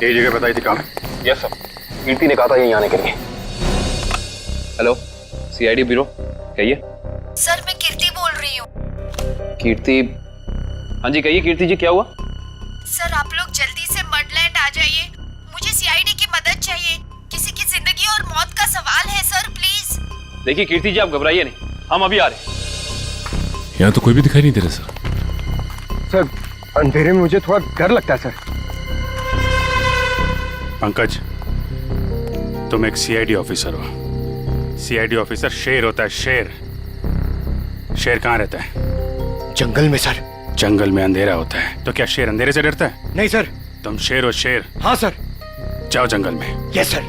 यही जगह बताई थी कहाँ है? यस सर, कीर्ति ने कहा था यहीं आने के लिए। हेलो, सीआईडी ब्यूरो, कहिए। सर मैं कीर्ति बोल रही हूँ। कीर्ति? हाँ जी कहिए कीर्ति जी, क्या हुआ? सर आप लोग जल्दी से मडलैंड आ जाइए, मुझे सीआईडी की मदद चाहिए। किसी की जिंदगी और मौत का सवाल है सर, प्लीज। देखिए कीर्ति जी, आप घबराइए नहीं, हम अभी आ रहे हैं। यहाँ तो कोई भी दिखाई नहीं दे रहा सर। सर अंधेरे में मुझे थोड़ा डर लगता है सर। पंकज, तुम एक सीआईडी ऑफिसर हो। सीआईडी ऑफिसर शेर होता है, शेर। शेर कहाँ रहता है? जंगल में सर। जंगल में अंधेरा होता है, तो क्या शेर अंधेरे से डरता है? नहीं सर। तुम शेर हो, शेर। हाँ सर। जाओ जंगल में। Yes sir.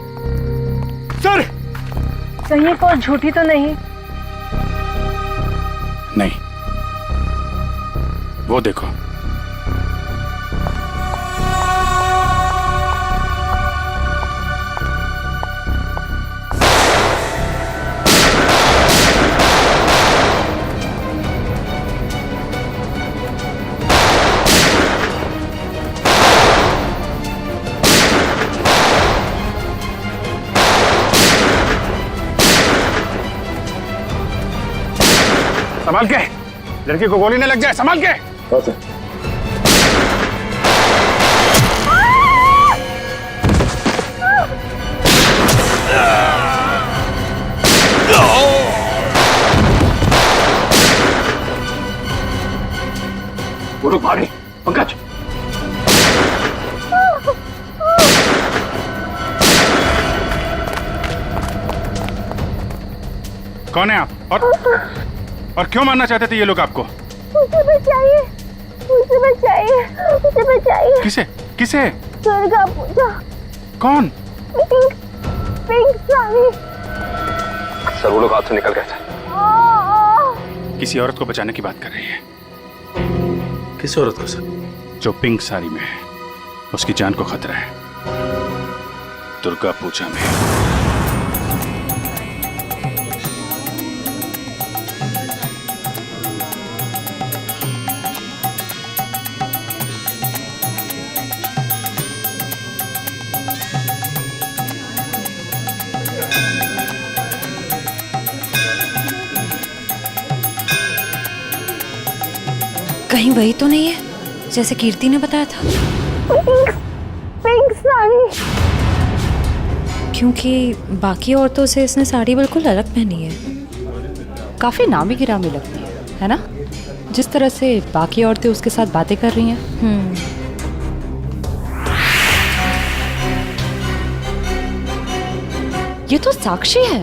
सर कहीं कोई झूठी तो नहीं? नहीं, वो देखो। संभाल के, लड़की को गोली न लग जाए, संभाल के। हाँ सर। वो लोग भाग रहे। पंकज, कौन है आप और क्यों मारना चाहते थे ये लोग आपको? मुझे बचाइए, मुझे बचाइए, मुझे बचाइए। किसे? किसे? दुर्गा पूजा। कौन? पिंक साड़ी। सर वो लोग हाथ से निकल गए थे। किसी औरत को बचाने की बात कर रही है। किस औरत को सर? जो पिंक साड़ी में है, उसकी जान को खतरा है दुर्गा पूजा में। कहीं वही तो नहीं है जैसे कीर्ति ने बताया था? पिंक साड़ी। क्योंकि बाकी औरतों से इसने साड़ी बिल्कुल अलग पहनी है। काफी नामी गिरामी लगती है ना? जिस तरह से बाकी औरतें उसके साथ बातें कर रही हैं। ये तो साक्षी है,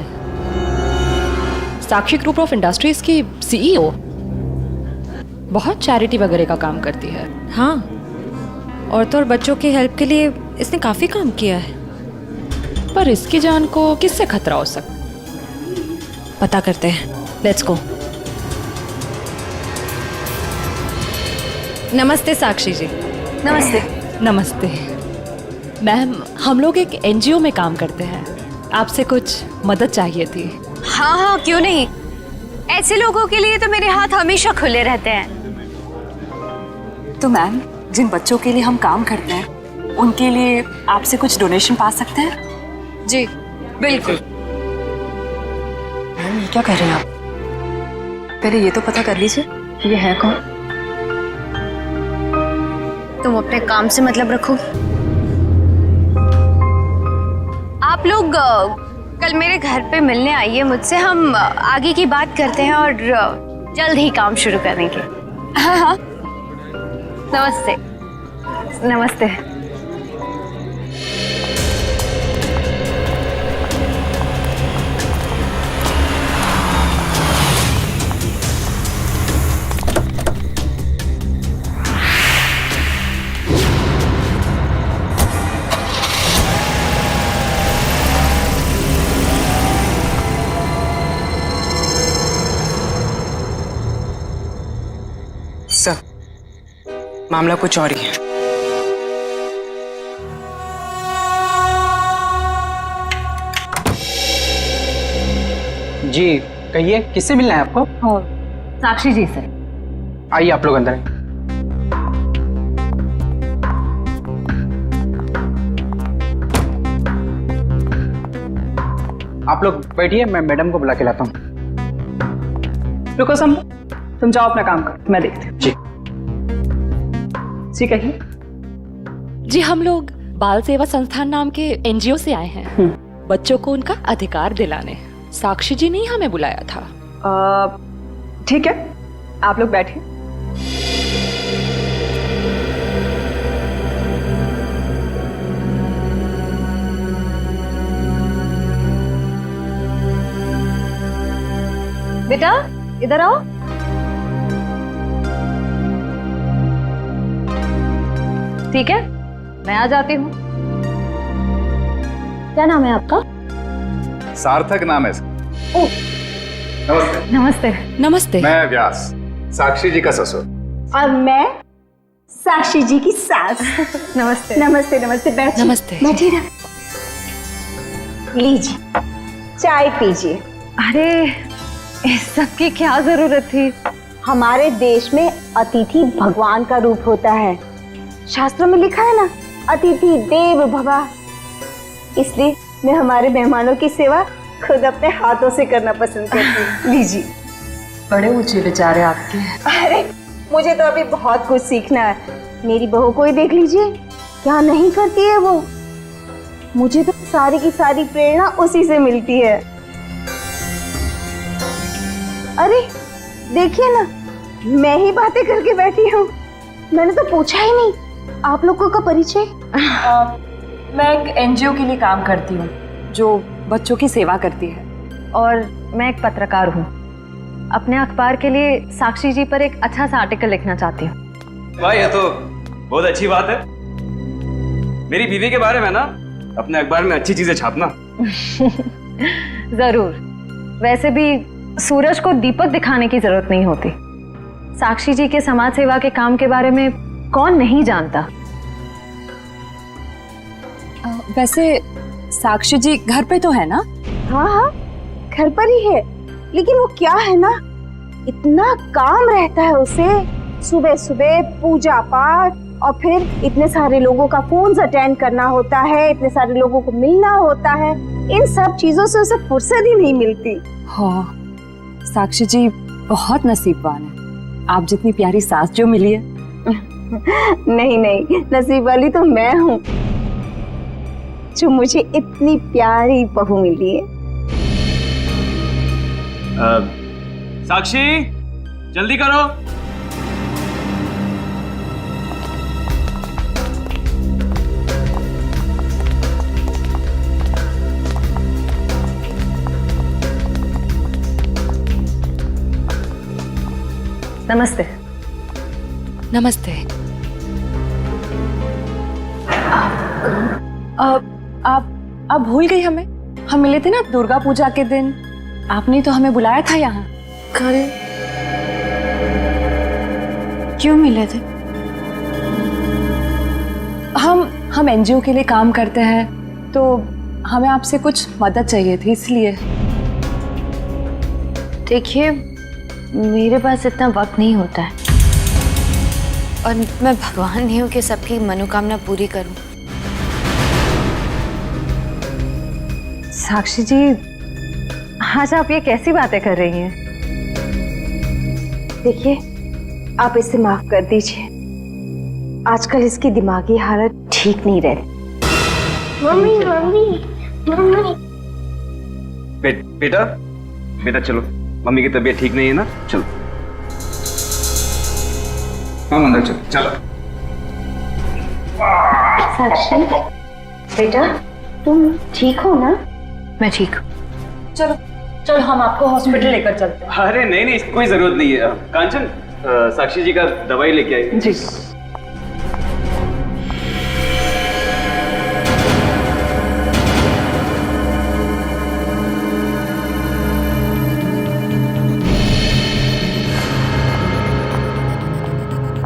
साक्षी ग्रुप ऑफ इंडस्ट्रीज की सीईओ। बहुत चैरिटी वगैरह का काम करती है। हाँ, औरतों और बच्चों की हेल्प के लिए इसने काफी काम किया है। पर इसकी जान को किससे खतरा हो सकता? पता करते हैं, लेट्स गो। नमस्ते साक्षी जी। नमस्ते। नमस्ते मैम, हम लोग एक एनजीओ में काम करते हैं, आपसे कुछ मदद चाहिए थी। हाँ हाँ क्यों नहीं, ऐसे लोगों के लिए तो मेरे हाथ हमेशा खुले रहते हैं। तो मैम, जिन बच्चों के लिए हम काम करते हैं उनके लिए आपसे कुछ डोनेशन पा सकते हैं? जी बिल्कुल। मैम ये क्या कह रहे हैं आप? पहले ये तो पता कर लीजिए कि ये है कौन। तुम अपने काम से मतलब रखो। आप लोग कल मेरे घर पे मिलने आइए मुझसे, हम आगे की बात करते हैं और जल्द ही काम शुरू करेंगे। हाँ हाँ, नमस्ते। नमस्ते। सर, मामला कुछ और ही है। जी कहिए, किससे मिलना है आपको? साक्षी जी से। आइए आप लोग अंदर। आप लोग बैठिए, मैं मैडम को बुला के लाता हूँ। रुको सम, तुम जाओ अपना काम करो, मैं देखती हूँ। जी कहिए। जी हम लोग बाल सेवा संस्थान नाम के एनजीओ से आए हैं बच्चों को उनका अधिकार दिलाने। साक्षी जी ने ही हमें बुलाया था। ठीक है, आप लोग बैठिए। बेटा इधर आओ। ठीक है, मैं आ जाती हूँ। क्या नाम है आपका? सार्थक नाम है इसका। नमस्ते। नमस्ते। नमस्ते। मैं व्यास, साक्षी जी का ससुर। और मैं साक्षी जी की सास। नमस्ते। नमस्ते नमस्ते, बैठिए। नमस्ते। बैठिए ना, लीजिए चाय पीजिए। अरे इस सब की क्या जरूरत थी? हमारे देश में अतिथि भगवान का रूप होता है। शास्त्रों में लिखा है ना, अतिथि देव भव। इसलिए मैं हमारे मेहमानों की सेवा खुद अपने हाथों से करना पसंद करती हूँ। लीजिए। बड़े ऊंचे विचार है आपके। अरे मुझे तो अभी बहुत कुछ सीखना है। मेरी बहू को ही देख लीजिए, क्या नहीं करती है वो। मुझे तो सारी की सारी प्रेरणा उसी से मिलती है। अरे देखिए ना, मैं ही बातें करके बैठी हूँ। मैंने तो पूछा ही नहीं आप लोगों का परिचय। मैं एक एनजीओ के लिए काम करती हूँ जो बच्चों की सेवा करती है। और मैं एक पत्रकार हूँ। अपने अखबार के लिए साक्षी जी पर एक अच्छा सा आर्टिकल लिखना चाहती हूँ। वाह, ये तो बहुत अच्छी बात है। मेरी बीवी के बारे में ना अपने अखबार में अच्छी चीजें छापना। जरूर। वैसे भी सूरज को दीपक दिखाने की जरूरत नहीं होती। साक्षी जी के समाज सेवा के काम के बारे में कौन नहीं जानता। वैसे साक्षी जी घर पे तो है ना? हाँ हाँ, घर पर ही है। लेकिन वो क्या है ना, इतना काम रहता है उसे। सुबह सुबह पूजा पाठ, और फिर इतने सारे लोगों का फोन अटेंड करना होता है, इतने सारे लोगों को मिलना होता है। इन सब चीजों से उसे फुर्सत ही नहीं मिलती। हाँ, साक्षी जी बहुत नसीबवान है। आप जितनी प्यारी सास जो मिली है। नहीं नहीं, नसीब वाली तो मैं हूँ जो मुझे इतनी प्यारी बहू मिली है। साक्षी, जल्दी करो। नमस्ते। नमस्ते। आप भूल गई हमें? हम मिले थे ना दुर्गा पूजा के दिन। आपने तो हमें बुलाया था यहाँ। अरे क्यों मिले थे? हम एनजीओ के लिए काम करते हैं, तो हमें आपसे कुछ मदद चाहिए थी, इसलिए। देखिए, मेरे पास इतना वक्त नहीं होता है, और मैं भगवान नहीं हूँ कि सबकी मनोकामना पूरी करूं। साक्षी जी, आज आप ये कैसी बातें कर रही हैं? देखिए, आप इसे माफ कर दीजिए। आजकल इसकी दिमागी हालत ठीक नहीं रहती। Mummy mummy mummy. बेटा बेटा चलो, मम्मी की तबीयत ठीक नहीं है ना, चलो। हम अंदर चलो। चलो साक्षी बेटा, तुम ठीक हो ना? मैं ठीक हूँ। चलो हम आपको हॉस्पिटल लेकर चलते हैं। अरे नहीं नहीं, इसकी कोई जरूरत नहीं है। कांचन, साक्षी जी का दवाई लेके आई। जी।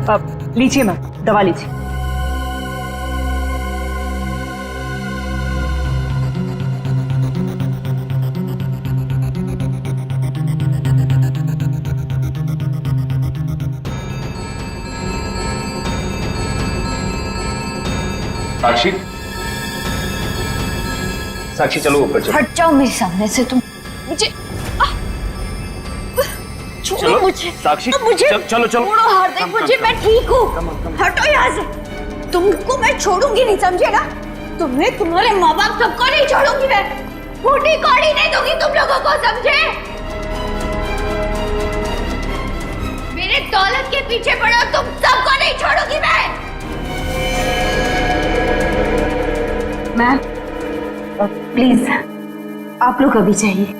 अब लीजिए मैम, दवा लीजिए। साक्षी, साक्षी चलो ऊपर चलो। हट जाओ मेरे सामने से तुम। मुझे छोड़ो मुझे। साक्षी मुझे चलो चलो छोड़ो हार्दिक, मुझे मैं ठीक हूँ। हटो यहाँ से। तुमको मैं छोड़ूंगी नहीं, समझे ना? तुम्हें, तुम्हारे माँ बाप सबको नहीं छोड़ूंगी मैं। फूटी कौड़ी नहीं दूंगी तुम लोगों को, समझे? मेरे दौलत के पीछे पड़ो, तुम सबको नहीं छोड़ूंगी मैं। मैम प्लीज आप लोग अभी चाहिए।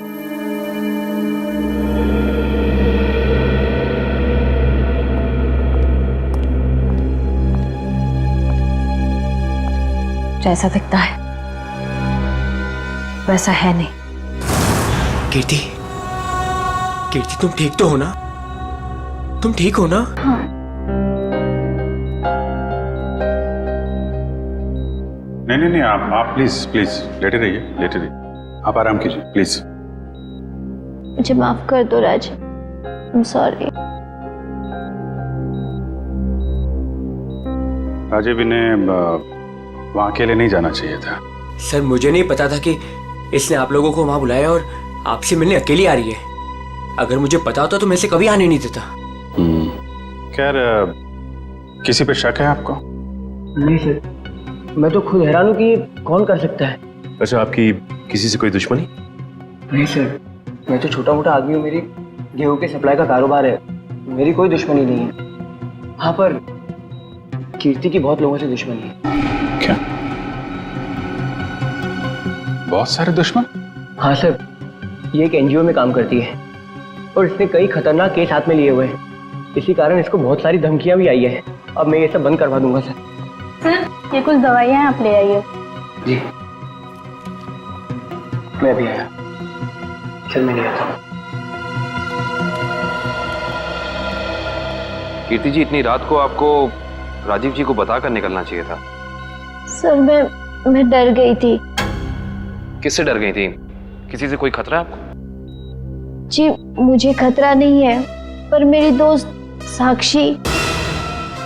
जैसा दिखता है वैसा है नहीं। कीर्ति, कीर्ति तुम ठीक तो हो ना? तुम ठीक हो ना? हाँ। नहीं, आप प्लीज प्लीज लेटे रहिए। आप आराम कीजिए प्लीज। मुझे माफ कर दो राज, I'm sorry। राजीव, इन्हें वहाँ अकेले नहीं जाना चाहिए था। सर मुझे नहीं पता था कि इसने आप लोगों को वहां बुलाया और आपसे मिलने अकेली आ रही है। अगर मुझे पता होता तो मैं इसे कभी आने नहीं देता। खैर, किसी पे शक है आपको? नहीं सर, मैं तो खुद हैरान हूँ कि कौन कर सकता है। अच्छा, आपकी किसी से कोई दुश्मनी? नहीं सर, मैं तो छोटा मोटा आदमी हूँ। मेरी गेहूं के सप्लाई का कारोबार है, मेरी कोई दुश्मनी नहीं है। हाँ, पर कीर्ति की बहुत लोगों से दुश्मनी है। क्या? बहुत सारे दुश्मन? हाँ सर, ये एक एनजीओ में काम करती है और इसने कई खतरनाक केस हाथ में लिए हुए हैं। इसी कारण इसको बहुत सारी धमकियां भी आई है। अब मैं ये सब बंद करवा दूंगा सर। सर ये कुछ दवाइयाँ आप ले आइए। जी, मैं भी आया। चल मैं ले आता हूँ। कीर्ति जी, इतनी रात को आपको राजीव जी को बताकर निकलना चाहिए था। सर मैं डर गई थी। किससे डर गई थी? किसी से कोई खतरा है आपको? जी मुझे खतरा नहीं है, पर मेरी दोस्त साक्षी,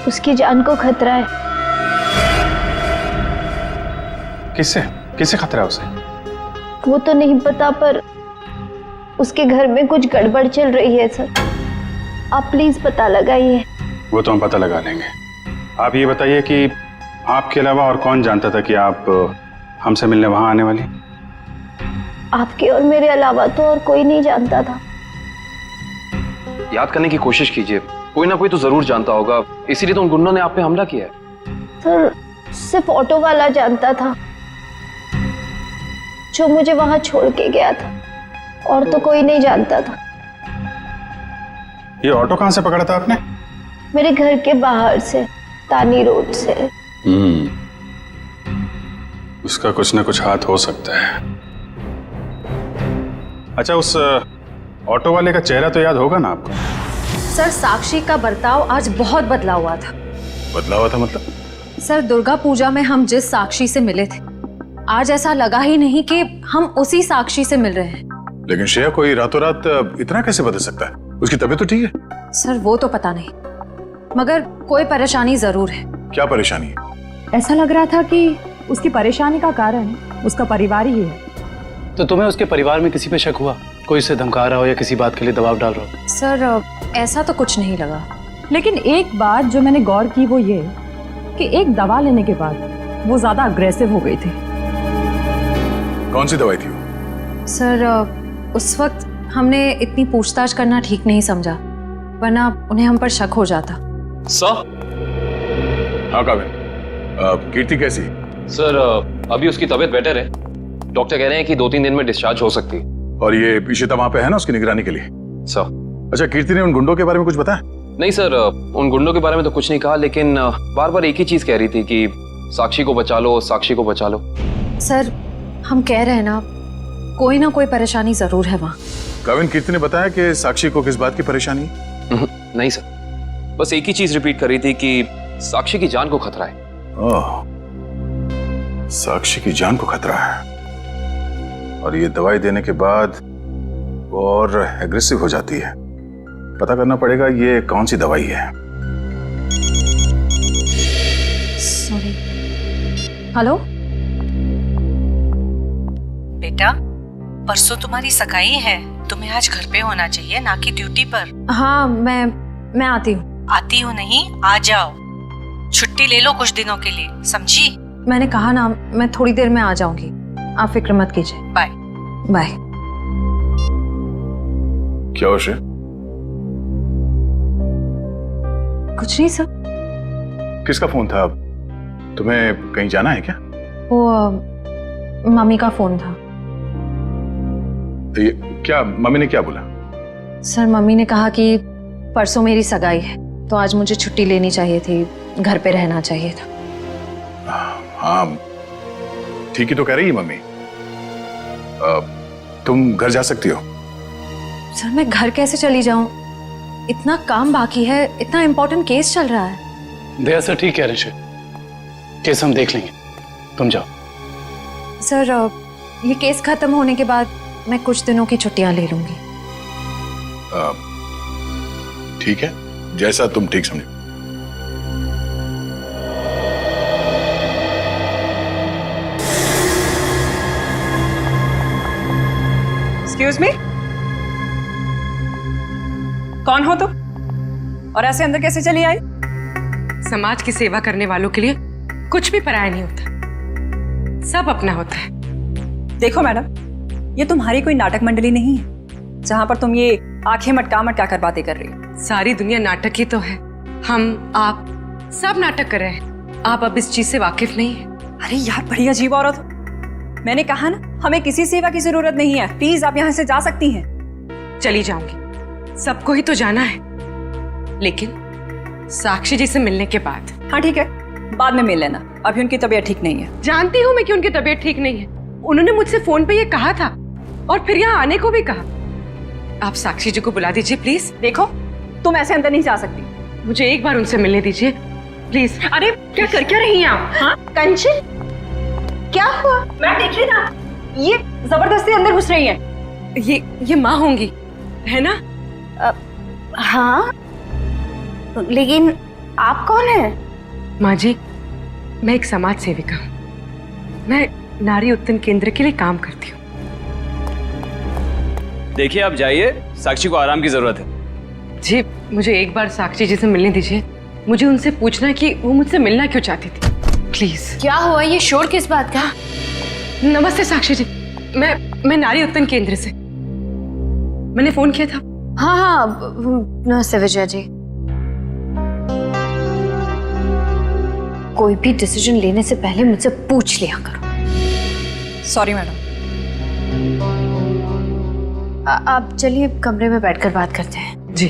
उसकी जान को खतरा है। किससे खतरा है उसे? वो तो नहीं पता, पर उसके घर में कुछ गड़बड़ चल रही है सर। आप प्लीज पता लगाइए। वो तो हम पता लगा लेंगे। आप ये बताइए कि आपके अलावा और कौन जानता था कि आप हमसे मिलने वहां आने वाली? आपके और मेरे अलावा तो और कोई नहीं जानता था। याद करने की कोशिश कीजिए, कोई ना कोई तो जरूर जानता होगा, इसीलिए तो उन गुंडों ने आप पे हमला किया है। सर सिर्फ ऑटो वाला जानता था जो मुझे वहां छोड़ के गया था, और तो कोई नहीं जानता था। ये ऑटो कहां से पकड़ा था आपने? मेरे घर के बाहर से, तानी रोड से। उसका कुछ ना कुछ हाथ हो सकता है। अच्छा, उस ऑटो वाले का चेहरा तो याद होगा ना आपको? सर साक्षी का बर्ताव आज बहुत बदला हुआ था। बदला हुआ था मतलब? सर दुर्गा पूजा में हम जिस साक्षी से मिले थे, आज ऐसा लगा ही नहीं कि हम उसी साक्षी से मिल रहे हैं। लेकिन श्रेया, कोई रातों रात इतना कैसे बदल सकता है? उसकी तबीयत तो ठीक है? सर वो तो पता नहीं, मगर कोई परेशानी जरूर है। क्या परेशानी है? ऐसा लग रहा था कि उसकी परेशानी का कारण उसका परिवार ही है। तो तुम्हें उसके परिवार में किसी पे शक हुआ? कोई उसे धमका रहा हो या किसी बात के लिए दबाव डाल रहा हो? सर ऐसा तो कुछ नहीं लगा। लेकिन एक बात जो मैंने गौर की वो ये कि एक दवा लेने के बाद वो ज्यादा अग्रेसिव हो गई थी। कौन सी दवाई थी वो? सर उस वक्त हमने इतनी पूछताछ करना ठीक नहीं समझा, वरना उन्हें हम पर शक हो जाता। सर? हाँ काविन, कीर्ति कैसी? सर अभी उसकी तबीयत बेटर है। डॉक्टर कह रहे हैं कि 2-3 दिन में डिस्चार्ज हो सकती है। और ये इशिता वहां पे है ना उसकी निगरानी के लिए? सर। अच्छा, कीर्ति ने उन गुंडों के बारे में कुछ बताया? नहीं सर, उन गुंडों के बारे में तो कुछ नहीं कहा, लेकिन बार बार एक ही चीज कह रही थी कि साक्षी को बचा लो, साक्षी को बचा लो। सर हम कह रहे हैं ना, कोई ना कोई परेशानी जरूर है वहाँ। काविन, कीर्ति ने बताया कि साक्षी को किस बात की परेशानी? नहीं सर, बस एक ही चीज रिपीट कर रही थी कि साक्षी की जान को खतरा है। ओह, साक्षी की जान को खतरा है। और ये दवाई देने के बाद वो और एग्रेसिव हो जाती है। पता करना पड़ेगा ये कौन सी दवाई है। सॉरी। हेलो बेटा, परसों तुम्हारी सगाई है, तुम्हें आज घर पे होना चाहिए, ना कि ड्यूटी पर। हाँ मैं आती हूँ। आती हो नहीं, आ जाओ। छुट्टी ले लो कुछ दिनों के लिए, समझी? मैंने कहा ना, मैं थोड़ी देर में आ जाऊंगी, आप फिक्र मत कीजिए। Bye bye. क्या हो श्रेय? कुछ नहीं सर। किसका फोन था? तुम्हें कहीं जाना है क्या? वो मम्मी का फोन था। ये क्या, मम्मी ने क्या बोला? सर मम्मी ने कहा कि परसों मेरी सगाई है, तो आज मुझे छुट्टी लेनी चाहिए थी, घर पे रहना चाहिए था। हाँ ठीक ही तो कह रही है मम्मी। तुम घर जा सकती हो। सर मैं घर कैसे चली जाऊं? इतना काम बाकी है, इतना इम्पोर्टेंट केस चल रहा है। दया सर ठीक कह रहे हैं, केस हम देख लेंगे, तुम जाओ। सर ये केस खत्म होने के बाद मैं कुछ दिनों की छुट्टियां ले लूंगी। ठीक है, जैसा तुम ठीक समझो। एक्सक्यूज मी, कौन हो तुम और ऐसे अंदर कैसे चली आई? समाज की सेवा करने वालों के लिए कुछ भी पराया नहीं होता, सब अपना होता है। देखो मैडम, ये तुम्हारी कोई नाटक मंडली नहीं है जहां पर तुम ये आंखें मटका कर बातें कर रही हो। सारी दुनिया नाटक ही तो है, हम आप सब नाटक कर रहे हैं। आप अब इस चीज से वाकिफ नहीं है। अरे यार, बड़ी अजीब औरत हो। मैंने कहा ना, हमें किसी सेवा की जरूरत नहीं है, प्लीज आप यहाँ से जा सकती हैं। चली जाऊंगी, सबको ही तो जाना है, लेकिन साक्षी जी से मिलने के बाद। हाँ ठीक है, बाद में मिल लेना, अभी उनकी तबीयत ठीक नहीं है। जानती हूँ मैं कि उनकी तबीयत ठीक नहीं है, उन्होंने मुझसे फोन पे ये कहा था और फिर यहाँ आने को भी कहा। आप साक्षी जी को बुला दीजिए प्लीज। देखो, तुम ऐसे अंदर नहीं जा सकती, मुझे एक बार उनसे मिलने दीजिए प्लीज। अरे क्या कर क्या रही हैं आप? हाँ कंचन, क्या हुआ? मैं देख रही ना, ये जबरदस्ती अंदर घुस रही हैं। ये माँ होंगी, है ना? हाँ, लेकिन आप कौन है? माँ जी, मैं एक समाज सेविका हूँ, मैं नारी उत्थान केंद्र के लिए काम करती हूँ। देखिए आप जाइए, साक्षी को आराम की जरूरत है। जी, मुझे एक बार साक्षी जी से मिलने दीजिए, मुझे उनसे पूछना है कि वो मुझसे मिलना क्यों चाहती थी, प्लीज। क्या हुआ? ये शोर किस बात का? नमस्ते साक्षी जी, मैं नारी उत्थान केंद्र से, मैंने फोन किया था। हाँ नमस्ते विजया जी। कोई भी डिसीजन लेने से पहले मुझसे पूछ लिया करो। Sorry madam. आप चलिए कमरे में बैठकर बात करते हैं। जी।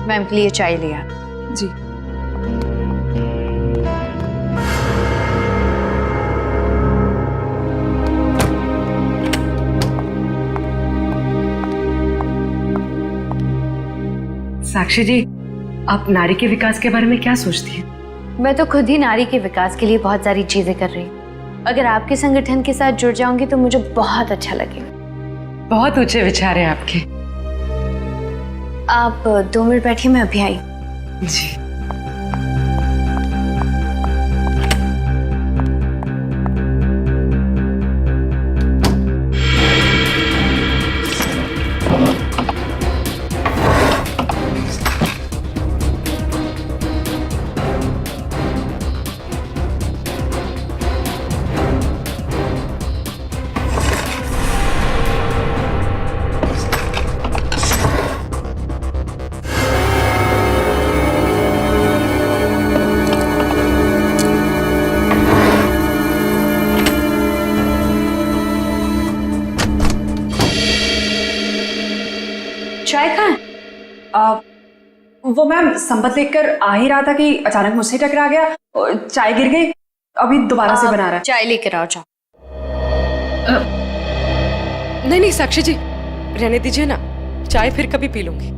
मैम के लिए चाय लिया। जी। साक्षी जी, आप नारी के विकास के बारे में क्या सोचती हैं? मैं तो खुद ही नारी के विकास के लिए बहुत सारी चीजें कर रही हूँ। अगर आपके संगठन के साथ जुड़ जाऊंगी तो मुझे बहुत अच्छा लगेगा। बहुत ऊंचे विचार हैं आपके। आप 2 मिनट बैठिए, मैं अभी आई। जी। चाय कहाँ है? वो मैम संपत लेकर आ ही रहा था कि अचानक मुझसे टकरा गया और चाय गिर गई, अभी दोबारा से बना रहा है। चाय लेकर आओ, जाओ। नहीं साक्षी जी, रहने दीजिए ना, चाय फिर कभी पी लूंगी।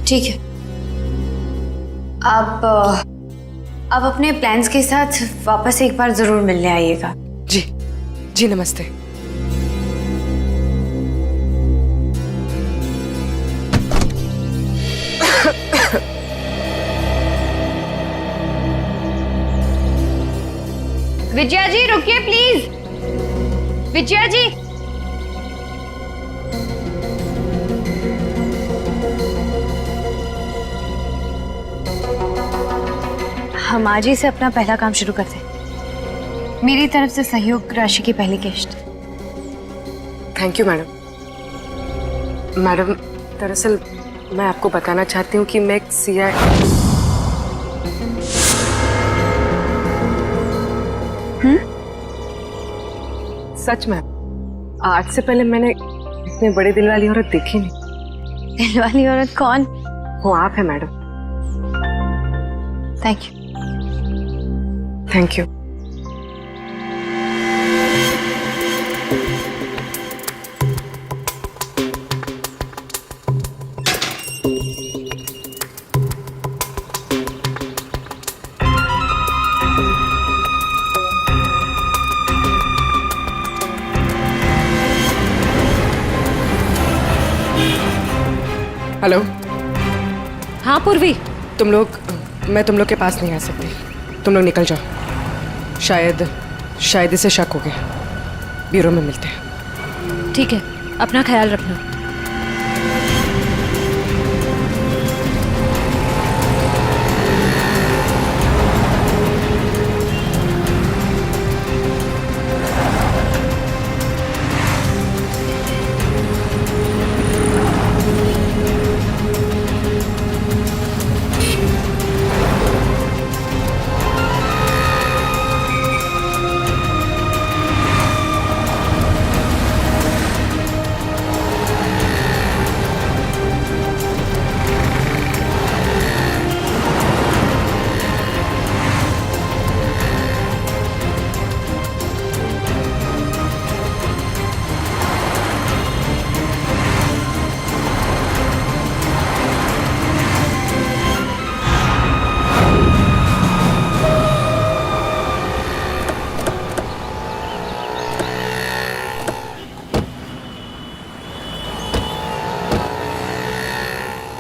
ठीक है, आप अपने प्लान्स के साथ वापस एक बार जरूर मिलने आइएगा। जी जी, नमस्ते। विजया जी रुकिए प्लीज। विजया जी, हम आज ही से अपना पहला काम शुरू करते हैं। मेरी तरफ से सहयोग राशि की पहली किश्त। Thank you madam. मैडम, दरअसल मैं आपको बताना चाहती हूँ कि मैं एक CI। सच में आज से पहले मैंने इतने बड़े दिल वाली औरत देखी नहीं। दिल वाली औरत कौन? वो आप है madam. Thank you. Thank you. Hello. हाँ पूर्वी, मैं तुम लोग के पास नहीं आ सकती। तुम लोग निकल जाओ। शायद इसे शक हो गया। ब्यूरो में मिलते हैं। ठीक है, अपना ख्याल रखना।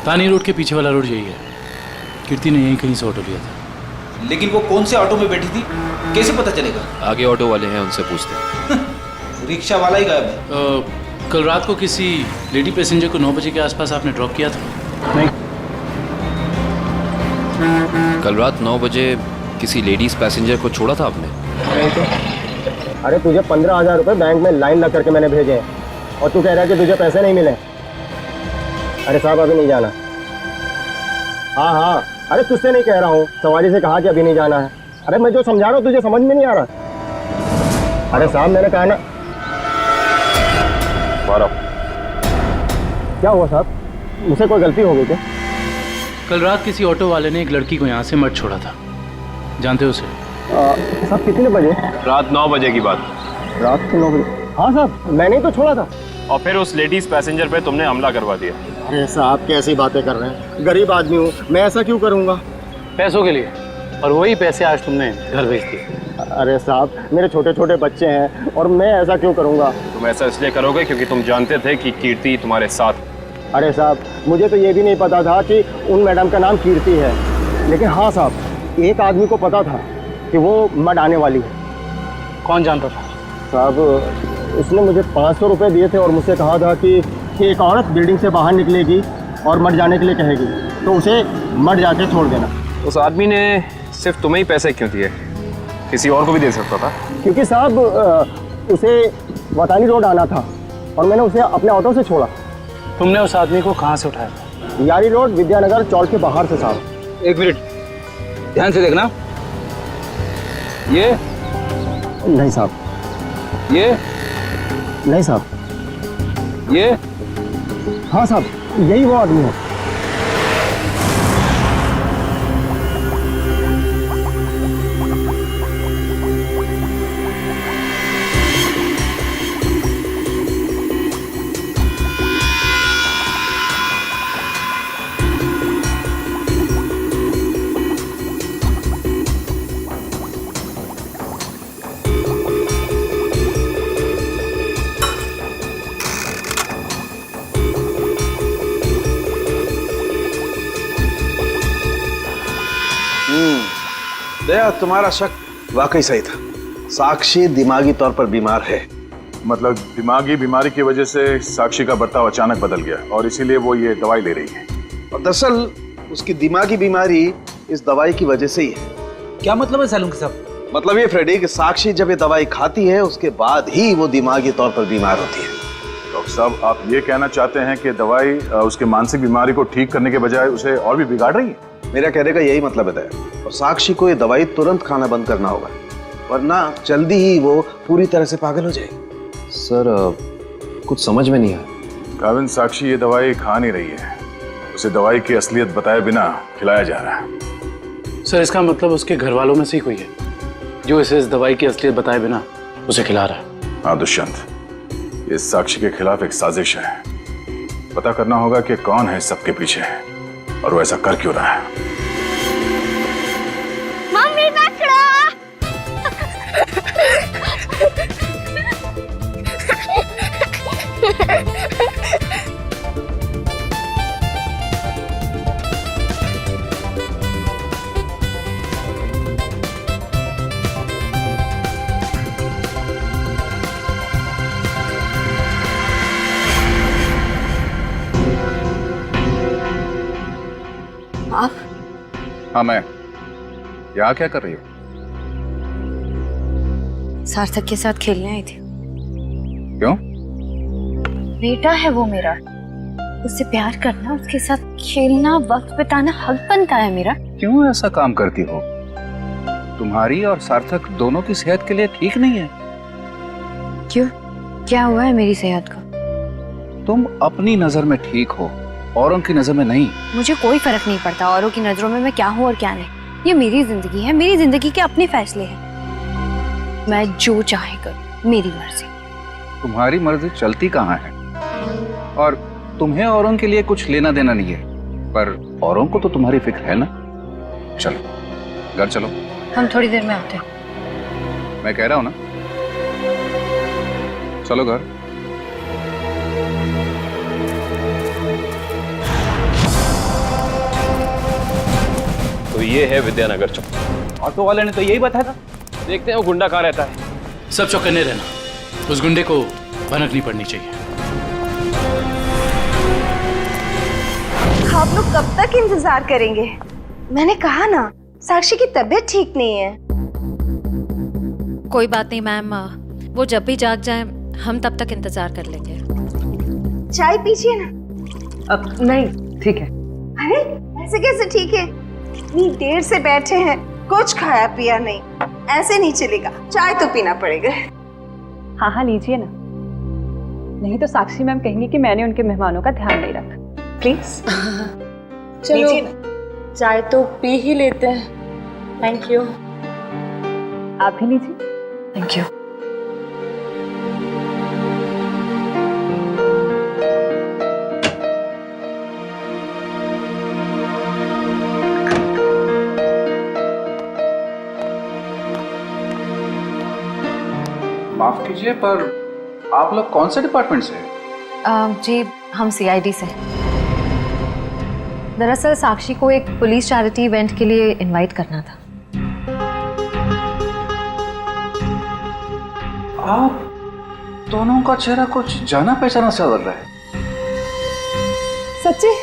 तानी रोड के पीछे वाला रोड यही है। कीर्ति ने यहीं कहीं से ऑटो लिया था। लेकिन वो कौन से ऑटो में बैठी थी, कैसे पता चलेगा? आगे ऑटो वाले हैं, उनसे पूछते हैं। रिक्शा वाला ही गायब है। कल रात को किसी लेडी पैसेंजर को 9 बजे के आसपास आपने ड्रॉप किया था? नहीं। कल रात 9 बजे किसी लेडीज पैसेंजर को छोड़ा था आपने? नहीं तो। अरे तुझे 15,000 रुपये बैंक में लाइन लग करके मैंने भेजे हैं और तू कह रहा है कि तुझे पैसे नहीं मिले। अरे साहब अभी नहीं जाना। हाँ, अरे तुझसे नहीं कह रहा हूँ, सवारी से कहा कि अभी नहीं जाना है। अरे मैं जो समझा रहा हूँ तुझे समझ में नहीं आ रहा। अरे साहब मैंने कहा ना। क्या हुआ साहब, मुझसे कोई गलती हो गई क्या? कल रात किसी ऑटो वाले ने एक लड़की को यहाँ से मत छोड़ा था, जानते हो उसे? साहब कितने बजे? रात 9 बजे की बात। रात के 9 बजे? हाँ साहब, मैंने ही तो छोड़ा था। और फिर उस लेडीज पैसेंजर पे तुमने हमला करवा दिया। अरे साहब कैसी बातें कर रहे हैं, गरीब आदमी हूँ मैं, ऐसा क्यों करूँगा? पैसों के लिए, और वही पैसे आज तुमने घर भेज दिए। अरे साहब मेरे छोटे छोटे बच्चे हैं और मैं ऐसा क्यों करूँगा? तुम ऐसा इसलिए करोगे क्योंकि तुम जानते थे कि कीर्ति तुम्हारे साथ। अरे साहब मुझे तो ये भी नहीं पता था कि उन मैडम का नाम कीर्ति है, लेकिन हाँ साहब एक आदमी को पता था कि वो मड आने वाली है। कौन जानता था? साहब उसने मुझे 500 रुपये दिए थे और मुझसे कहा था कि एक औरत बिल्डिंग से बाहर निकलेगी और मड जाने के लिए कहेगी तो उसे मड जाके छोड़ देना। उस आदमी ने सिर्फ तुम्हें ही पैसे क्यों दिए, किसी और को भी दे सकता था? क्योंकि साहब उसे वतानी रोड आना था और मैंने उसे अपने ऑटो से छोड़ा। तुमने उस आदमी को कहाँ से उठाया था? यारी रोड विद्यानगर चौक के बाहर से साहब। एक मिनट ध्यान से देखना। ये नहीं साहब, ये नहीं साहब, ये हाँ साहब यही वो आदमी है। दया, तुम्हारा शक वाकई सही था। साक्षी दिमागी तौर पर बीमार है। मतलब दिमागी बीमारी की वजह से साक्षी का बर्ताव अचानक बदल गया और इसीलिए वो ये दवाई ले रही है। और दरअसल उसकी दिमागी बीमारी इस दवाई की वजह से ही है। क्या मतलब है सैलून साहब? मतलब ये फ्रेडी कि साक्षी जब ये दवाई खाती है उसके बाद ही वो दिमागी तौर पर बीमार होती है। डॉक्टर साहब, आप ये कहना चाहते हैं कि दवाई उसके मानसिक बीमारी को ठीक करने के बजाय उसे और भी बिगाड़ रही है? मेरा कहने का यही मतलब है। और साक्षी को ये दवाई तुरंत खाना बंद करना होगा, वरना जल्दी ही वो पूरी तरह से पागल हो जाएगी। सर कुछ समझ में नहीं आया। काविन, साक्षी ये दवाई खा नहीं रही है, उसे दवाई की असलियत बताए बिना खिलाया जा रहा है। सर इसका मतलब उसके घर वालों में से ही कोई है जो इसे इस दवाई की असलियत बताए बिना उसे खिला रहा है। हाँ दुष्यंत, ये साक्षी के खिलाफ एक साजिश है। पता करना होगा कि कौन है इस सबके पीछे और वो ऐसा कर क्यों रहा है। मम्मी पकड़ो। आप? हाँ मैं। यहाँ क्या कर रही हो? सार्थक के साथ खेलने आई थी। क्यों? बेटा है वो मेरा, उससे प्यार करना, उसके साथ खेलना, वक्त बिताना हक बनता है मेरा। क्यों ऐसा काम करती हो? तुम्हारी और सार्थक दोनों की सेहत के लिए ठीक नहीं है। क्यों? क्या हुआ है मेरी सेहत को? तुम अपनी नजर में ठीक हो, औरों की नजर में नहीं। मुझे कोई फर्क नहीं पड़ता औरों की नजरों में मैं क्या हूँ और क्या नहीं। ये मेरी जिंदगी है, मेरी जिंदगी के अपने फैसले हैं। मैं जो चाहे करूं, मेरी मर्जी। तुम्हारी मर्जी चलती कहाँ है? और तुम्हें औरों के लिए कुछ लेना देना नहीं है, पर औरों को तो तुम्हारी फिक्र है ना। चलो घर चलो। हम थोड़ी देर में आते हैं। मैं कह रहा हूं ना, चलो घर। तो ये है विद्यानगर चौक। ऑटो वाले ने तो यही बताया था। देखते हैं वो गुंडा कहाँ रहता है। सब चौकन्ने रहना, उस गुंडे को भनक नहीं पड़नी चाहिए। आप लोग कब तक इंतजार करेंगे? मैंने कहा ना, साक्षी की तबीयत ठीक नहीं है। कोई बात नहीं मैम, वो जब भी जाग जाए हम तब तक इंतजार कर लेंगे। चाय पीजिए ना। अब नहीं, ठीक है। अरे ऐसे कैसे ठीक है? इतनी देर से बैठे हैं, कुछ खाया पिया नहीं, ऐसे नहीं चलेगा, चाय तो पीना पड़ेगा। हाँ हाँ लीजिए ना, नहीं तो साक्षी मैम कहेंगी कि मैंने उनके मेहमानों का ध्यान नहीं रखा। प्लीज चलो चाय तो पी ही लेते हैं। Thank you. आप भी लीजिए। Thank you. माफ कीजिए, पर आप लोग कौन से डिपार्टमेंट से हैं? जी हम सीआईडी से। दरअसल साक्षी को एक पुलिस चैरिटी इवेंट के लिए इनवाइट करना था। आप दोनों का चेहरा कुछ जाना पहचाना सा लग रहा है। सच्ची?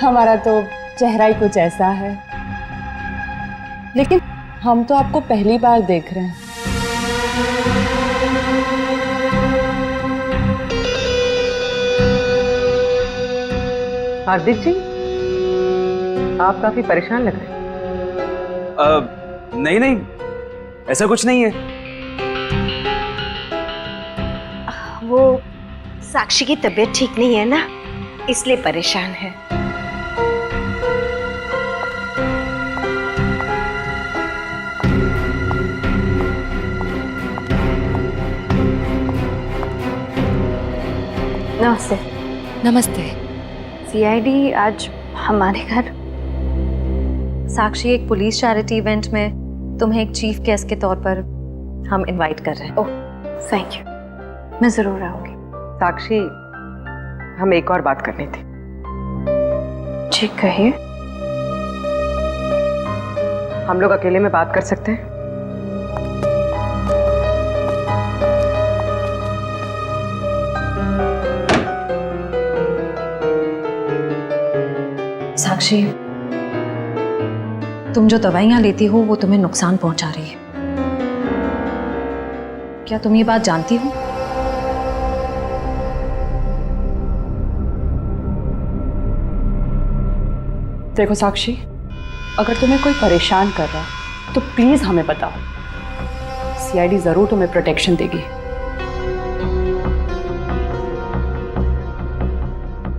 हमारा तो चेहरा ही कुछ ऐसा है, लेकिन हम तो आपको पहली बार देख रहे हैं। हार्दिक जी, आप काफी परेशान लग रहे हैं। नहीं नहीं, ऐसा कुछ नहीं है। वो साक्षी की तबीयत ठीक नहीं है ना, इसलिए परेशान है। नमस्ते। नमस्ते। सीआईडी आज हमारे घर। साक्षी एक पुलिस चैरिटी इवेंट में तुम्हें एक चीफ गेस्ट के तौर पर हम इनवाइट कर रहे हैं। ओह थैंक यू, मैं जरूर आऊंगी। साक्षी, हम एक और बात करनी थी। ठीक कहिए। हम लोग अकेले में बात कर सकते हैं? साक्षी, तुम जो दवाइयां लेती हो वो तुम्हें नुकसान पहुंचा रही है। क्या तुम ये बात जानती हो? देखो साक्षी, अगर तुम्हें कोई परेशान कर रहा है तो प्लीज हमें बताओ। सीआईडी जरूर तुम्हें प्रोटेक्शन देगी।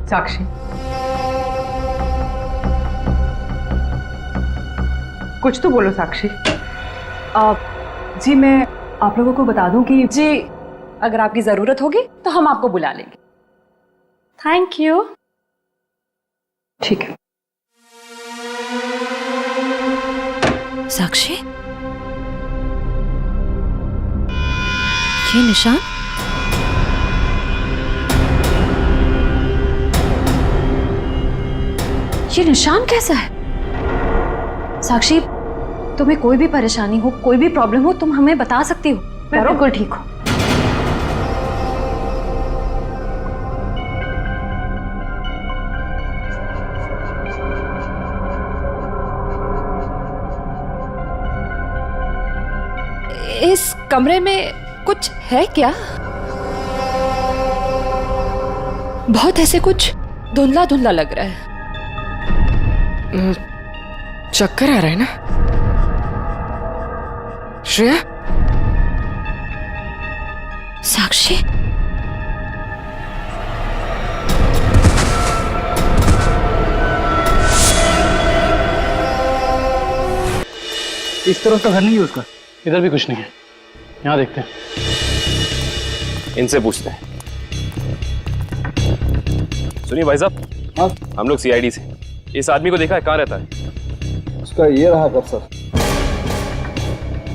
साक्षी, कुछ तो बोलो साक्षी। जी मैं आप लोगों को बता दूं कि जी अगर आपकी जरूरत होगी तो हम आपको बुला लेंगे। Thank you. ठीक है। साक्षी, ये निशान? ये निशान कैसा है? साक्षी, तुम्हें कोई भी परेशानी हो, कोई भी प्रॉब्लम हो, तुम हमें बता सकती हो। मैं बिल्कुल ठीक हूँ। इस कमरे में कुछ है क्या? बहुत ऐसे कुछ धुंधला धुंधला लग रहा है। चक्कर आ रहा है ना श्रेया? साक्षी, इस तरफ का घर नहीं है उसका। इधर भी कुछ नहीं है, यहाँ देखते हैं। इनसे पूछते हैं। सुनिए भाई साहब, हाँ हम लोग सीआईडी से। इस आदमी को देखा है, कहाँ रहता है? उसका ये रहा घर सर।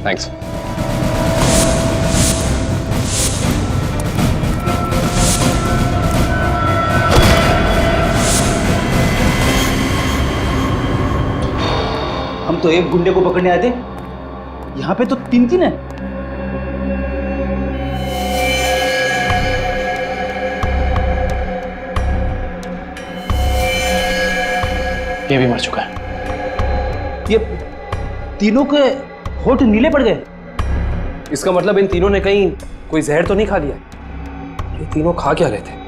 थैंक्स। हम तो एक गुंडे को पकड़ने आए थे, यहाँ पे तो तीन तीन है। ये भी मर चुका है। ये तीनों के होठ नीले पड़ गए। इसका मतलब इन तीनों ने कहीं कोई जहर तो नहीं खा लिया? ये तीनों खा क्या रहे थे?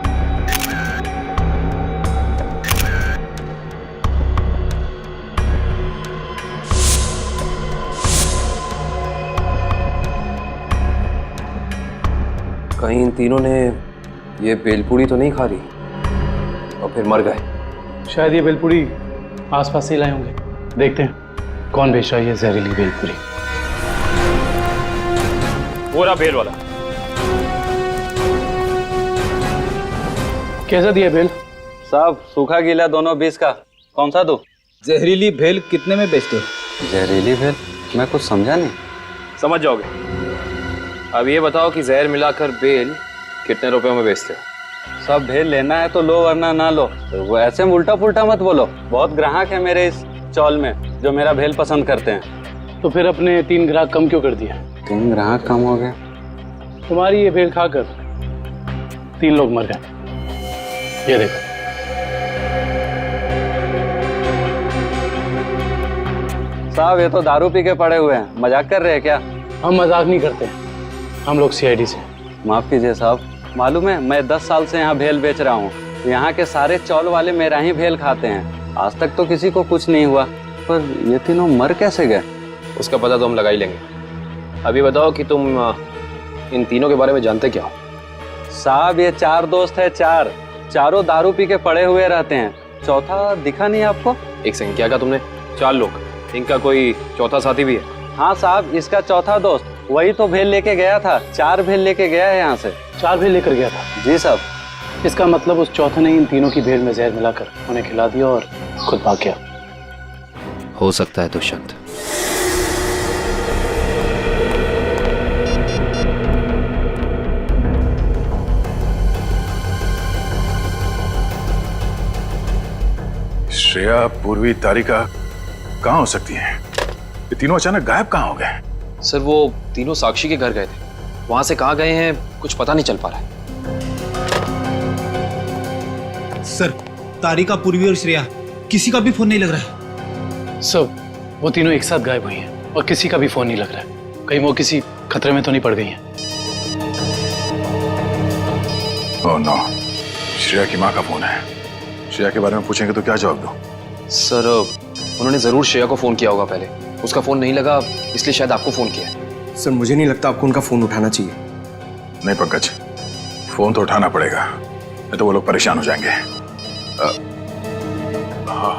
कहीं इन तीनों ने ये बेलपूरी तो नहीं खा ली और फिर मर गए? शायद ये बेलपूरी आसपास से लाए होंगे। देखते हैं कौन बेच रहा है ये जहरीली बेलपूरी। वो रहा बेल वाला। कैसा दिया बेल? साहब सूखा गीला दोनों 20 का। कौन सा दो? जहरीली भेल कितने में बेचते हो? जहरीली भेल? मैं कुछ समझा नहीं। समझ जाओगे। अब ये बताओ कि जहर मिलाकर बेल कितने रुपयों में बेचते हो? सब भेल लेना है तो लो वरना ना लो। तो वो ऐसे उल्टा पुल्टा मत बोलो। बहुत ग्राहक है मेरे इस चौल में जो मेरा भेल पसंद करते हैं। तो फिर अपने 3 ग्राहक कम क्यों कर दिया? 3 ग्राहक कम हो गए? तुम्हारी ये भेल खाकर 3 लोग मर गए। ये देखो। साहब ये तो दारू पी के पड़े हुए हैं, मजाक कर रहे हैं क्या? हम मजाक नहीं करते, हम लोग सीआईडी से। माफ कीजिए साहब, मालूम है मैं 10 साल से यहाँ भेल बेच रहा हूँ। यहाँ के सारे चौल वाले मेरा ही भेल खाते हैं। आज तक तो किसी को कुछ नहीं हुआ, पर ये तीनों मर कैसे गए? उसका पता तो हम लगा ही लेंगे। अभी बताओ कि तुम इन तीनों के बारे में जानते क्या हो? साहब ये 4 दोस्त है, चारों दारू पी के पड़े हुए रहते हैं। चौथा दिखा नहीं आपको? एक सेकंड, क्या कहा तुमने? 4 लोग, इनका कोई चौथा साथी भी है? हाँ साहब, इसका चौथा दोस्त वही तो भेल लेके गया था। 4 भेल लेके गया है यहाँ से। 4 भेल लेकर गया था? जी साहब। इसका मतलब उस चौथे ने इन तीनों की भेल में जहर मिलाकर उन्हें खिला दिया और खुद भाग गया। हो सकता है दुष्यंत। श्रेया, पूर्वी, तारिका कहाँ हो सकती हैं? ये तीनों अचानक गायब कहाँ हो गए? सर वो तीनों साक्षी के घर गए थे, वहां से कहाँ गए हैं कुछ पता नहीं चल पा रहा है। सर, तारिका, पूर्वी और श्रेया किसी का भी फोन नहीं लग रहा है। सब वो तीनों एक साथ गायब हुई हैं और किसी का भी फोन नहीं लग रहा है। कहीं वो किसी खतरे में तो नहीं पड़ गई हैं? ओह नो, श्रेया की माँ का फोन है। श्रेया के बारे में पूछेंगे तो क्या जवाब दो? सर उन्होंने जरूर श्रेया को फोन किया होगा पहले, उसका फोन नहीं लगा इसलिए शायद आपको फोन किया है। सर मुझे नहीं लगता आपको उनका फोन उठाना चाहिए। नहीं पंकज, फोन तो उठाना पड़ेगा, नहीं तो वो लोग परेशान हो जाएंगे।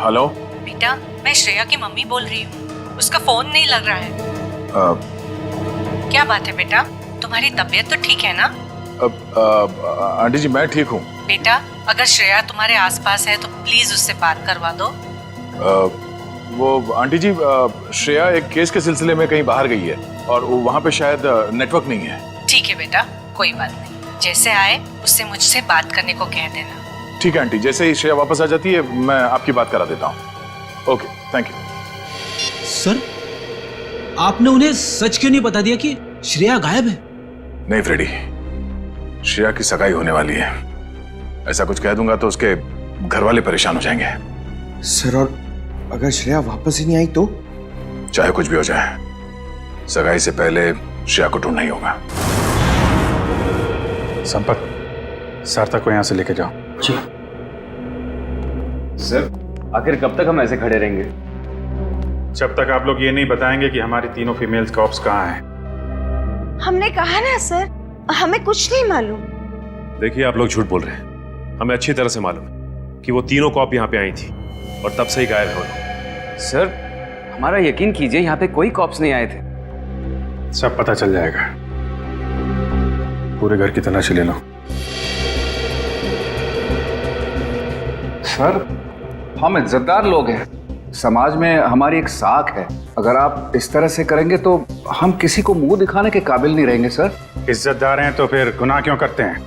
हेलो बेटा, मैं श्रेया की मम्मी बोल रही हूँ। उसका फोन नहीं लग रहा है। क्या बात है बेटा, तुम्हारी तबीयत तो ठीक है ना? आंटी जी मैं ठीक हूँ। बेटा, अगर श्रेया तुम्हारे आसपास है तो प्लीज उससे बात करवा दो। वो आंटी जी, श्रेया एक केस के सिलसिले में कहीं बाहर गई है और वहाँ पे शायद नेटवर्क नहीं है। ठीक है बेटा, कोई बात नहीं, जैसे आए उससे मुझसे बात करने को कह देना। ठीक है आंटी, जैसे ही श्रेया वापस आ जाती है मैं आपकी बात करा देता हूँ। Okay, thank you. सर आपने उन्हें सच क्यों नहीं बता दिया कि श्रेया गायब है? नहीं फ्रेडी, श्रेया की सगाई होने वाली है। ऐसा कुछ कह दूंगा तो उसके घर वाले परेशान हो जाएंगे। सर और अगर श्रेया वापस ही नहीं आई तो? चाहे कुछ भी हो जाए, सगाई से पहले श्रेया को ढूंढना ही होगा। संपत, सार्थक को यहाँ से लेके जाओ। जी सर, आखिर कब तक हम ऐसे खड़े रहेंगे? जब तक आप लोग ये नहीं बताएंगे कि हमारी तीनों फीमेल कॉप्स कहाँ हैं। हमने कहा ना सर, हमें कुछ नहीं मालूम। देखिए आप लोग झूठ बोल रहे हैं, हमें अच्छी तरह से मालूम है कि वो तीनों कॉप यहाँ पे आई थी और तब से ही गायब है वो लोग। सर हमारा यकीन कीजिए, यहाँ पे कोई कॉप्स नहीं आए थे। सब पता चल जाएगा, पूरे घर की तलाशी ले लो। सर हम इज्जतदार लोग हैं, समाज में हमारी एक साख है। अगर आप इस तरह से करेंगे तो हम किसी को मुंह दिखाने के काबिल नहीं रहेंगे। सर इज्जतदार हैं तो फिर गुनाह क्यों करते हैं?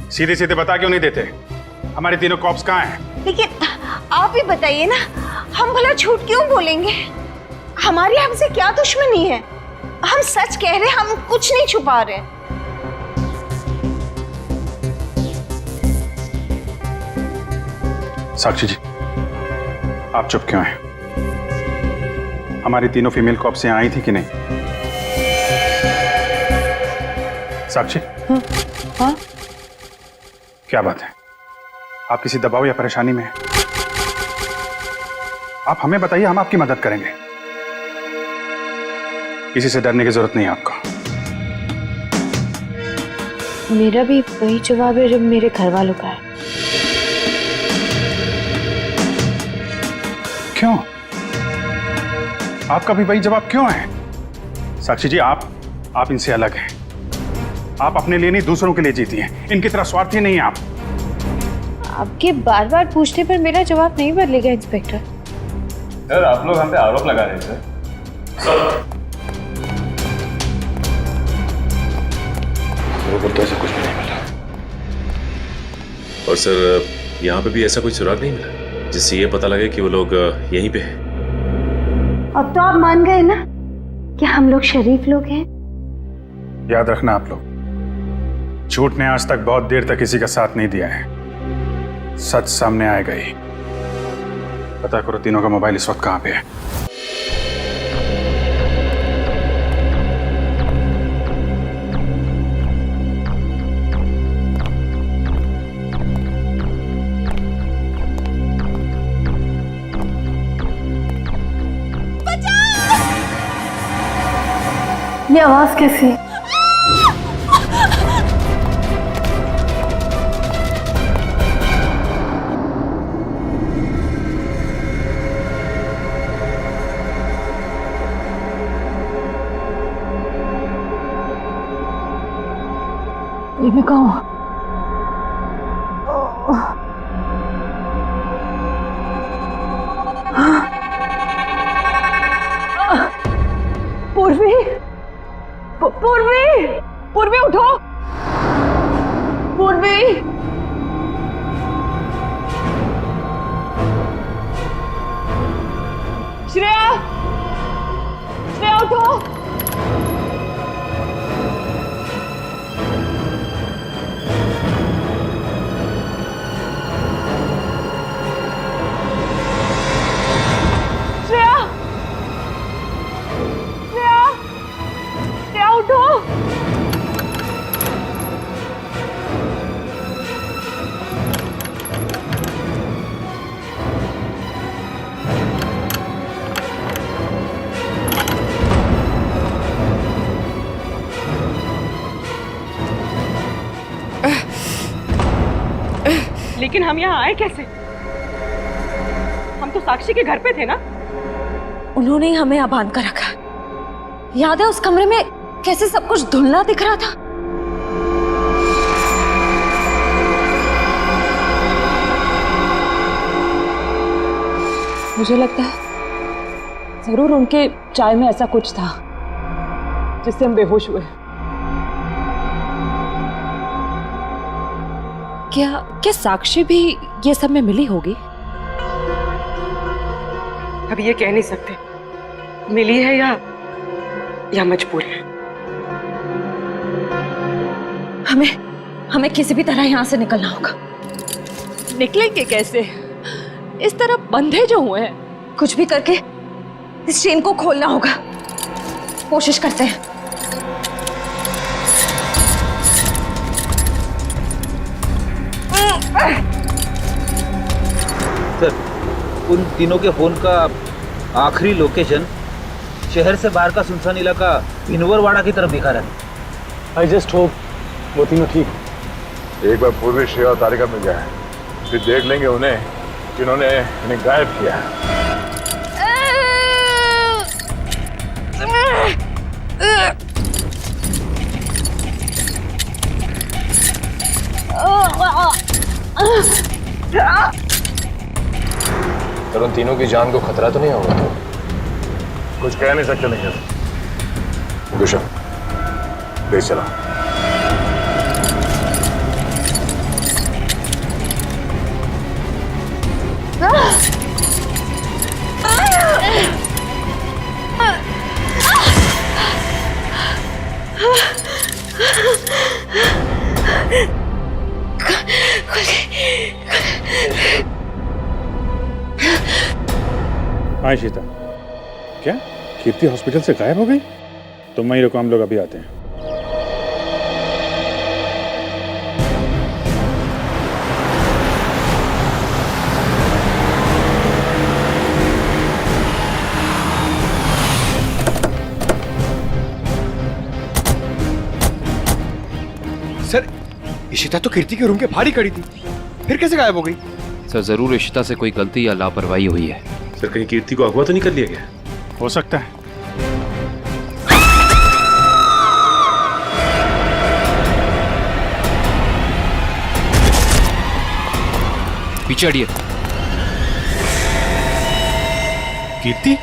सीधे सीधे बता क्यों नहीं देते हमारी तीनों कॉप्स कहाँ हैं? लेकिन आप ही बताइए ना, हम भला झूठ क्यों बोलेंगे? हमारी हमसे क्या दुश्मनी है? हम सच कह रहे हैं, हम कुछ नहीं छुपा रहे। साक्षी जी, आप चुप क्यों हैं? हमारी तीनों फीमेल कॉप्स यहाँ आई थी कि नहीं? साक्षी? हाँ? क्या बात है? आप किसी दबाव या परेशानी में हैं? आप हमें बताइए, हम आपकी मदद करेंगे। किसी से डरने की जरूरत नहीं है आपको। मेरा भी वही जवाब है जो मेरे घर वालों का है। क्यों? आपका भी वही जवाब क्यों है? साक्षी जी, आप इनसे अलग हैं। आप अपने लिए नहीं दूसरों के लिए जीती हैं। इनकी तरह स्वार्थी नहीं हैं आप। आपके बार बार पूछने पर मेरा जवाब नहीं बदलेगा इंस्पेक्टर। सर आप लोग हम पे आरोप लगा रहे हैं सर। लोगों तो ऐसा कुछ भी नहीं मिला। और सर यहाँ पे भी ऐसा कोई सुराग नहीं मिला जिससे ये पता लगे कि वो लोग यहीं पे हैं। अब तो आप मान गए ना कि हम लोग शरीफ लोग हैं। याद रखना आप लोग, झूठ ने आज तक बहुत देर तक किसी का साथ नहीं दिया है। सच सामने आएगा ही। पता करो तीनों का मोबाइल इस वक्त कहाँ पे है। ये आवाज कैसी? ये मैं कहाँ हूँ? पूर्वी, पूर्वी, पूर्वी उठो, पूर्वी। श्रेया, श्रेया उठो। लेकिन हम यहाँ आए कैसे? हम तो साक्षी के घर पे थे ना। उन्होंने ही हमें यहाँ बांध कर रखा। याद है उस कमरे में कैसे सब कुछ धुंधला दिख रहा था? मुझे लगता है जरूर उनके चाय में ऐसा कुछ था जिससे हम बेहोश हुए। क्या साक्षी भी ये सब में मिली होगी? अब ये कह नहीं सकते मिली है या मजबूर है। हमें किसी भी तरह यहाँ से निकलना होगा। निकलेंगे कैसे? इस तरफ बंधे जो हुए हैं। कुछ भी करके इस चेन को खोलना होगा। कोशिश करते हैं। सर, उन तीनों के फोन का आखिरी लोकेशन शहर से बाहर का सुनसान इलाका भिनवरवाड़ा की तरफ दिखा रहा है। आई जस्ट होप वो तीनों ठीक। एक बार पूर्वी श्रेया और तारिका मिल जाए, फिर देख लेंगे उन्हें जिन्होंने इन्हें गायब किया। सर, उन तीनों की जान को खतरा तो नहीं होगा? कुछ कह नहीं सकते लेकिन दुष्यंत, देश चला। हाँ शीता, क्या कीर्ति हॉस्पिटल से गायब हो गई? तुम वहीं रुको, हम लोग अभी आते हैं। सर, इशिता तो कीर्ति के रूम के बाहर ही खड़ी थी, फिर कैसे गायब हो गई? सर, जरूर इशिता से कोई गलती या लापरवाही हुई है। सर, कहीं कीर्ति को अगवा तो नहीं कर लिया गया? हो सकता है। पीछे हटिए। कीर्ति?